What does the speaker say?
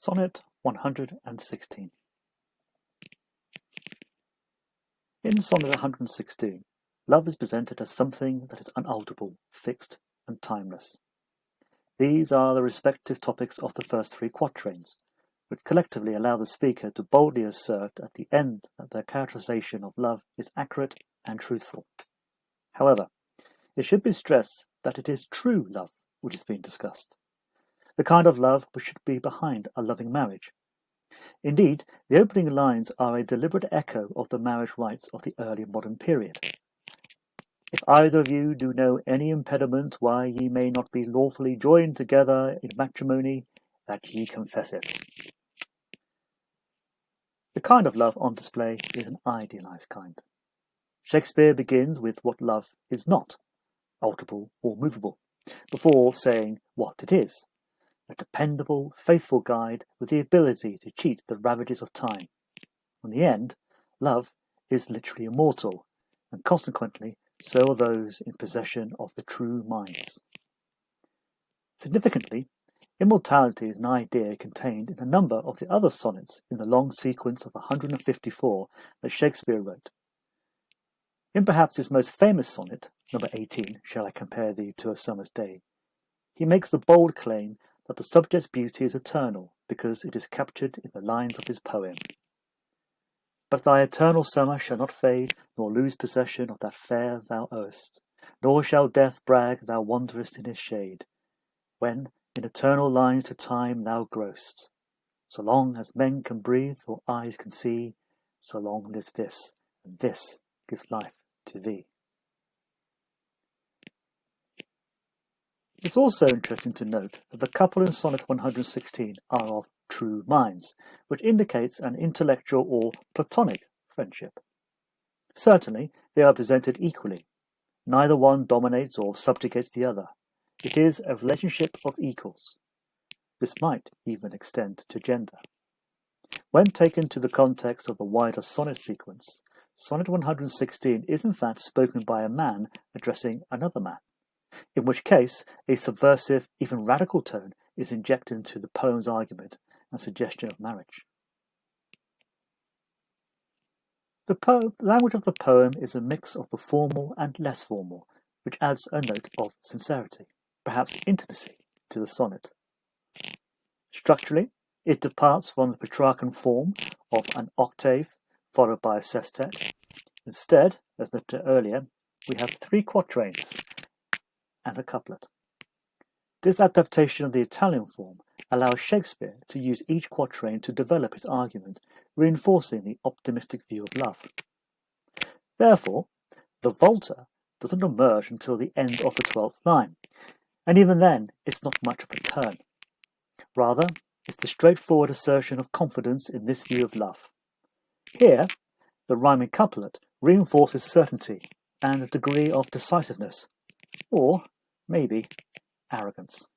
Sonnet 116. In Sonnet 116, love is presented as something that is unalterable, fixed, and timeless. These are the respective topics of the first three quatrains, which collectively allow the speaker to boldly assert at the end that their characterization of love is accurate and truthful. However, it should be stressed that it is true love which is being discussed, the kind of love which should be behind a loving marriage. Indeed, the opening lines are a deliberate echo of the marriage rites of the early modern period. If either of you do know any impediment why ye may not be lawfully joined together in matrimony, that ye confess it. The kind of love on display is an idealized kind. Shakespeare begins with what love is not, alterable or movable, before saying what it is, a dependable, faithful guide with the ability to cheat the ravages of time. In the end, love is literally immortal, and consequently so are those in possession of the true minds. Significantly, immortality is an idea contained in a number of the other sonnets in the long sequence of 154 that Shakespeare wrote. In perhaps his most famous sonnet, number 18, Shall I Compare Thee to a Summer's Day, he makes the bold claim that the subject's beauty is eternal because it is captured in the lines of his poem. But thy eternal summer shall not fade, nor lose possession of that fair thou owest, nor shall death brag thou wanderest in his shade, when in eternal lines to time thou growest. So long as men can breathe or eyes can see, so long lives this, and this gives life to thee. It's also interesting to note that the couple in Sonnet 116 are of true minds, which indicates an intellectual or platonic friendship. Certainly, they are presented equally. Neither one dominates or subjugates the other. It is a relationship of equals. This might even extend to gender. When taken to the context of the wider sonnet sequence, Sonnet 116 is in fact spoken by a man addressing another man, in which case a subversive, even radical tone is injected into the poem's argument and suggestion of marriage. The language of the poem is a mix of the formal and less formal, which adds a note of sincerity, perhaps intimacy, to the sonnet. Structurally, it departs from the Petrarchan form of an octave followed by a sestet. Instead, as noted earlier, we have three quatrains and a couplet. This adaptation of the Italian form allows Shakespeare to use each quatrain to develop his argument, reinforcing the optimistic view of love. Therefore, the Volta doesn't emerge until the end of the 12th line, and even then it's not much of a turn. Rather, it's the straightforward assertion of confidence in this view of love. Here, the rhyming couplet reinforces certainty and a degree of decisiveness, or maybe arrogance.